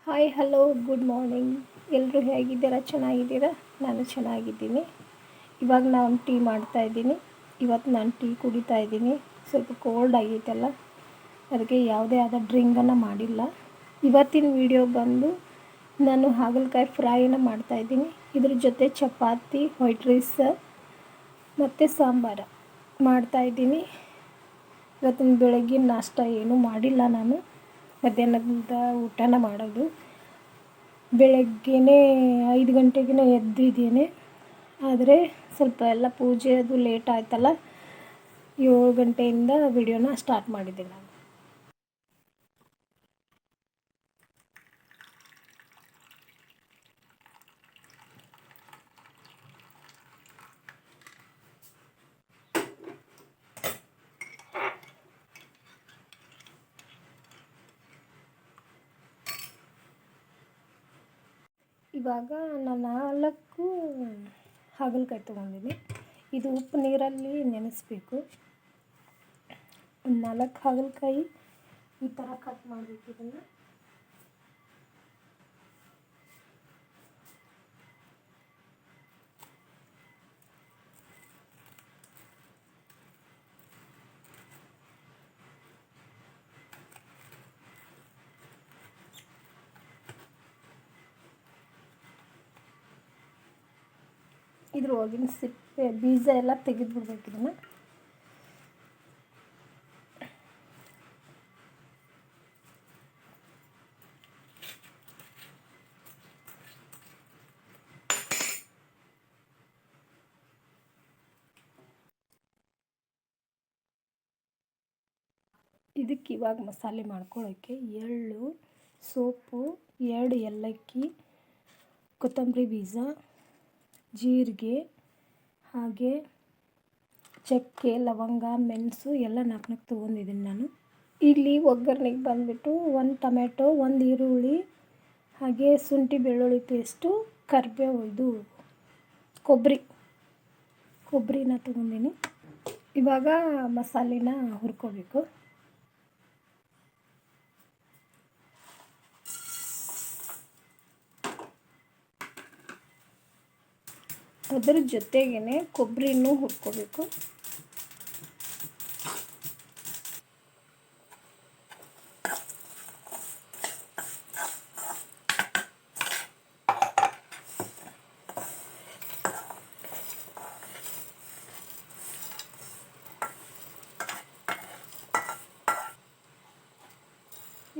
Hi hello good morning. ಎಲ್ಲರೂ ಹೇಗಿದ್ದೀರಾ? ಚೆನ್ನಾಗಿದ್ದೀರಾ? ನಾನು ಚೆನ್ನಾಗಿದ್ದೀನಿ. ಇವಾಗ ನಾನು ಟೀ ಮಾಡ್ತಾಯಿದ್ದೀನಿ. ಇವತ್ತು ನಾನು ಟೀ ಕುಡಿತಾಯಿದ್ದೀನಿ. ಸ್ವಲ್ಪ ಕೋಲ್ಡ್ ಆಗೈತಲ್ಲ, ಅದಕ್ಕೆ ಯಾವುದೇ ಆದ ಡ್ರಿಂಕನ್ನು ಮಾಡಿಲ್ಲ. ಇವತ್ತಿನ ವಿಡಿಯೋ ಬಂದು ನಾನು ಹಾಗಲಕಾಯಿ ಫ್ರೈನ ಮಾಡ್ತಾಯಿದ್ದೀನಿ. ಇದ್ರ ಜೊತೆ ಚಪಾತಿ, ವೈಟ್ ರೈಸ್ ಮತ್ತು ಸಾಂಬಾರು ಮಾಡ್ತಾಯಿದ್ದೀನಿ. ಇವತ್ತಿನ ಬೆಳಗ್ಗಿನ ನಾಷ್ಟ ಏನೂ ಮಾಡಿಲ್ಲ. ನಾನು ಮಧ್ಯಾಹ್ನದ ಊಟನ ಮಾಡೋದು. ಬೆಳಗ್ಗೆನೇ 5 ಗಂಟೆಗೆ ಎದ್ದಿದ್ದೇನೆ. ಆದರೆ ಸ್ವಲ್ಪ ಎಲ್ಲ ಪೂಜೆ ಅದು ಲೇಟ್ ಆಯ್ತಲ್ಲ, 7 ಗಂಟೆಯಿಂದ ವಿಡಿಯೋನ ಸ್ಟಾರ್ಟ್ ಮಾಡಿದ್ದೆ ನಾನು. ಇವಾಗ ನಾನು 4 ಹಾಗಲಕಾಯಿ ತೊಗೊಂಡಿದ್ದೀನಿ. ಇದು ಉಪ್ಪು ನೀರಲ್ಲಿ ನೆನೆಸ್ಬೇಕು. ಒಂದು 4 ಹಾಗಲಕಾಯಿ ಈ ಥರ ಕಟ್ ಮಾಡಬೇಕು. ಇದನ್ನು ಇದ್ರ ಒಳಗಿನ ಸಿಪ್ಪೆ ಬೀಜ ಎಲ್ಲ ತೆಗೆದುಬಿಡ್ಬೇಕು. ಇದನ್ನು ಇದಕ್ಕೆ ಇವಾಗ ಮಸಾಲೆ ಮಾಡ್ಕೊಳ್ಳೋಕ್ಕೆ ಎಳ್ಳು, ಸೋಪು, 2 ಏಲಕ್ಕಿ, ಕೊತ್ತಂಬರಿ ಬೀಜ, ಜೀರಿಗೆ, ಹಾಗೆ ಚಕ್ಕೆ, ಲವಂಗ, ಮೆಣಸು ಎಲ್ಲ 4 ತೊಗೊಂಡಿದ್ದೀನಿ ನಾನು. ಇಲ್ಲಿ ಒಗ್ಗರಣೆಗೆ ಬಂದುಬಿಟ್ಟು 1 ಟೊಮೆಟೊ, 1 ಈರುಳ್ಳಿ, ಹಾಗೆ ಶುಂಠಿ ಬೆಳ್ಳುಳ್ಳಿ ಪೇಸ್ಟು, ಕರಿಬೇವು, ಇದು ಕೊಬ್ಬರಿನ ತೊಗೊಂಡಿನಿ. ಇವಾಗ ಮಸಾಲೆನ ಹುರ್ಕೋಬೇಕು. ಅದರ ಜೊತೆಗೇ ಕೊಬ್ಬರಿನೂ ಹುರ್ಕೋಬೇಕು.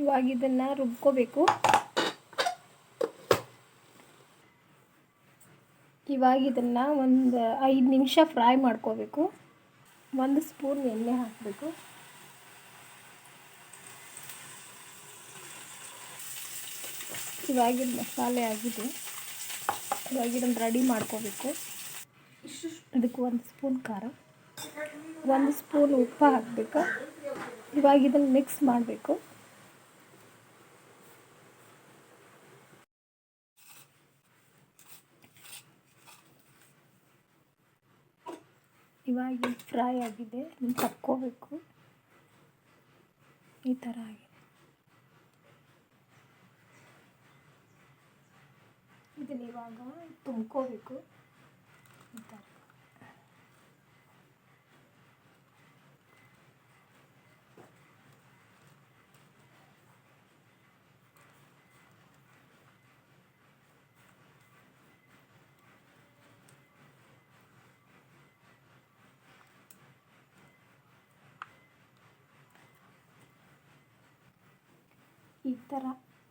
ಇವಾಗ ಇದನ್ನು ರುಬ್ಕೋಬೇಕು. ಇವಾಗ ಇದನ್ನು ಒಂದು 5 ನಿಮಿಷ ಫ್ರೈ ಮಾಡ್ಕೋಬೇಕು. 1 ಸ್ಪೂನ್ ಎಣ್ಣೆ ಹಾಕಬೇಕು. ಇವಾಗಿನ ಮಸಾಲೆ ಆಗಿದೆ. ಇವಾಗ ಇದನ್ನು ರೆಡಿ ಮಾಡ್ಕೋಬೇಕು. ಇದಕ್ಕೆ 1 ಸ್ಪೂನ್ ಖಾರ, 1 ಸ್ಪೂನ್ ಉಪ್ಪು ಹಾಕಬೇಕು. ಇವಾಗ ಇದನ್ನು ಮಿಕ್ಸ್ ಮಾಡಬೇಕು. ಇವಾಗ ಫ್ರೈ ಆಗಿದೆ. ಇದನ್ನು ತಕ್ಕೋಬೇಕು. ಈ ಥರ ಆಗಿದೆ. ಇದನ್ನು ಇವಾಗ ತುಂಬ್ಕೋಬೇಕು. ಈ ಥರ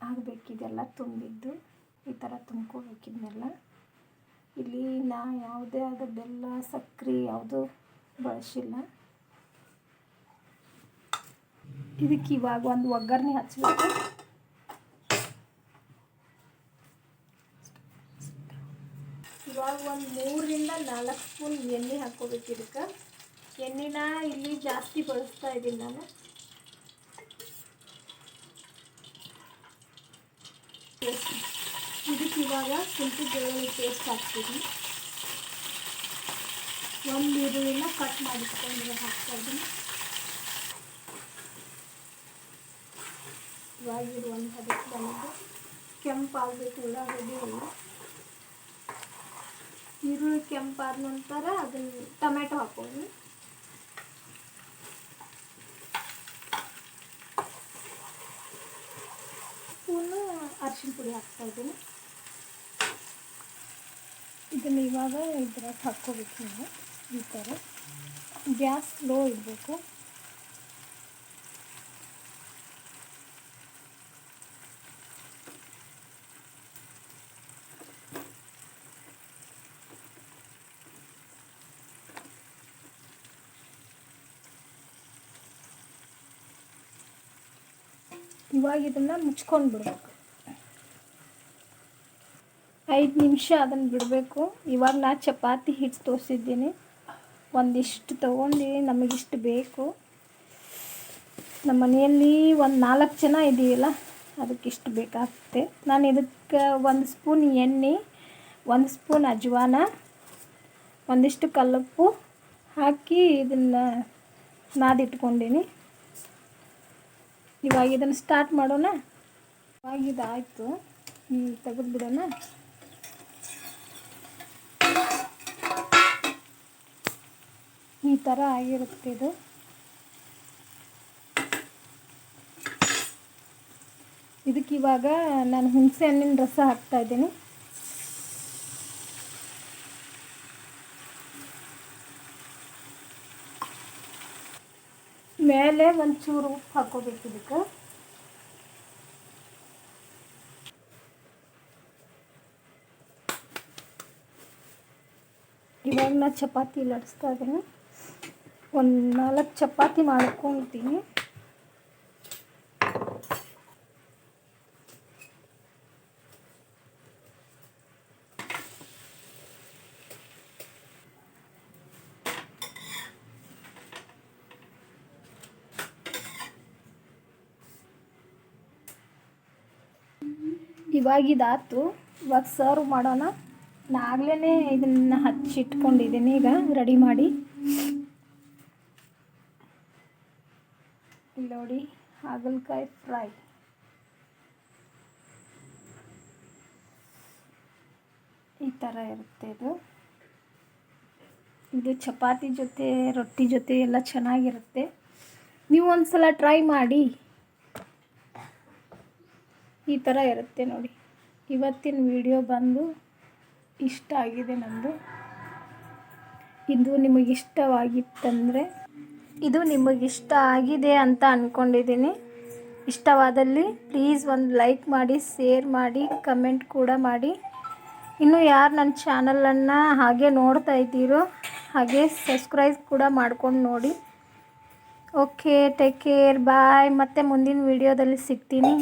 ಆಗಬೇಕಿದೆಲ್ಲ ತುಂಬಿದ್ದು. ಈ ಥರ ತುಂಬ್ಕೋಬೇಕಿದ್ನೆಲ್ಲ. ಇಲ್ಲಿ ನಾ ಯಾವುದೇ ಆದ ಬೆಲ್ಲ, ಸಕ್ಕರೆ ಯಾವುದೂ ಬಳಸಿಲ್ಲ. ಇದಕ್ಕೆ ಇವಾಗ ಒಂದು ಒಗ್ಗರಣೆ ಹಚ್ಚಬೇಕು. ಇವಾಗ ಒಂದು 3ರಿಂದ 4 ಸ್ಪೂನ್ ಎಣ್ಣೆ ಹಾಕ್ಕೋಬೇಕು. ಇದಕ್ಕೆ ಎಣ್ಣೆನ ಇಲ್ಲಿ ಜಾಸ್ತಿ ಬಳಸ್ತಾ ಇದ್ದೀನಿ ನಾನು. ಇದಕ್ಕೆ ಇವಾಗ ಶುಂಠಿ ಬೆಳ್ಳುಳ್ಳಿ ಪೇಸ್ಟ್ ಹಾಕ್ತೀನಿ. 1 ಈರುಳ್ಳಿನ ಕಟ್ ಮಾಡಿಟ್ಕೊಂಡು ಹಾಕ್ತಾಯಿದ್ದೀನಿ. ಇವಾಗ ಇದು ಒಂದು ಹದಕ್ಕೆ ಬಂದಿದ್ದು. ಕೆಂಪಾಗಬೇಕು ಉಳ್ಳಾಗಡ್ಡಿ ಎಲ್ಲ. ಈರುಳ್ಳಿ ಕೆಂಪಾದ ನಂತರ ಅದನ್ನು ಟೊಮೆಟೊ ಹಾಕೋದು. ಸ್ಪೂನು ಅರಿಶಿನ ಪುಡಿ ಹಾಕ್ತಾಯಿದ್ದೀನಿ. ಇದನ್ನು ಇವಾಗ ಇದ್ರಾಗ ಹಾಕ್ಕೋಬೇಕು ನೀವು. ಈ ಥರ ಗ್ಯಾಸ್ ಸ್ಲೋ ಇಡಬೇಕು. ಇವಾಗ ಇದನ್ನು ಮುಚ್ಕೊಂಡು ಬಿಡಬೇಕು. 5 ನಿಮಿಷ ಅದನ್ನು ಬಿಡಬೇಕು. ಇವಾಗ ನಾನು ಚಪಾತಿ ಹಿಟ್ಟು ತೋರಿಸಿದ್ದೀನಿ. ಒಂದಿಷ್ಟು ತೊಗೊಂಡು ನಮಗಿಷ್ಟು ಬೇಕು. ನಮ್ಮ ಮನೆಯಲ್ಲಿ ಒಂದು 4 ಜನ ಇದ್ದೀವಲ್ಲ, ಅದಕ್ಕಿಷ್ಟು ಬೇಕಾಗುತ್ತೆ. ನಾನು ಇದಕ್ಕೆ 1 ಸ್ಪೂನ್ ಎಣ್ಣೆ, 1 ಸ್ಪೂನ್ ಅಜ್ವಾನ, ಒಂದಿಷ್ಟು ಕಲ್ಲುಪ್ಪು ಹಾಕಿ ಇದನ್ನು ನಾದಿಟ್ಕೊಂಡೀನಿ. ಇವಾಗ ಇದನ್ನು ಸ್ಟಾರ್ಟ್ ಮಾಡೋಣ. ಇವಾಗ ಇದಾಯಿತು, ತೆಗೆದುಬಿಡೋಣ. ಈ ಥರ ಆಗಿರುತ್ತೆ ಇದು. ಇದಕ್ಕೆ ಇವಾಗ ನಾನು ಹುಣಸೆ ಹಣ್ಣಿನ ರಸ ಹಾಕ್ತಾಯಿದ್ದೀನಿ. ಮೇಲೆ ಒಂಚೂರು ಉಪ್ಪು ಹಾಕೋಬೇಕು ಇದಕ್ಕೆ. ಇವಾಗ ನಾನು ಚಪಾತಿ ಲಟ್ಟಿಸ್ತಾ ಇದ್ದೀನಿ. ಒಂದು 4 ಚಪಾತಿ ಮಾಡ್ಕೊತೀನಿ. ಇವಾಗ ಇದಾಯ್ತು. ಇವಾಗ ಸರ್ವ್ ಮಾಡೋಣ. ನಾಗಲೇ ಇದನ್ನು ಹಚ್ಚಿಟ್ಕೊಂಡಿದ್ದೀನಿ ಈಗ ರೆಡಿ ಮಾಡಿ. ಇಲ್ಲಿ ನೋಡಿ, ಹಾಗಲಕಾಯಿ ಫ್ರೈ. ಈ ಥರ ಇರುತ್ತೆ ಇದು. ಇದು ಚಪಾತಿ ಜೊತೆ, ರೊಟ್ಟಿ ಜೊತೆ ಎಲ್ಲ ಚೆನ್ನಾಗಿರುತ್ತೆ. ನೀವು ಒಂದು ಸಲ ಟ್ರೈ ಮಾಡಿ. ಈ ಥರ ಇರುತ್ತೆ ನೋಡಿ. ಇವತ್ತಿನ ವಿಡಿಯೋ ಬಂದು ಇಷ್ಟ ಆಗಿದೆ ನಮ್ಮದು. ಇದು ನಿಮಗಿಷ್ಟ ಆಗಿದೆ ಅಂತ ಅಂದ್ಕೊಂಡಿದ್ದೀನಿ. ಇಷ್ಟವಾದಲ್ಲಿ ಪ್ಲೀಸ್ ಒಂದು ಲೈಕ್ ಮಾಡಿ, ಶೇರ್ ಮಾಡಿ, ಕಮೆಂಟ್ ಕೂಡ ಮಾಡಿ. ಇನ್ನು ಯಾರು ನನ್ನ ಚಾನಲನ್ನು ಹಾಗೆ ನೋಡ್ತಾ ಇದ್ದೀರೋ ಹಾಗೆ ಸಬ್ಸ್ಕ್ರೈಬ್ ಕೂಡ ಮಾಡ್ಕೊಂಡು ನೋಡಿ. ಓಕೆ, ಟೇಕ್ ಕೇರ್, ಬಾಯ್. ಮತ್ತೆ ಮುಂದಿನ ವಿಡಿಯೋದಲ್ಲಿ ಸಿಗ್ತೀನಿ.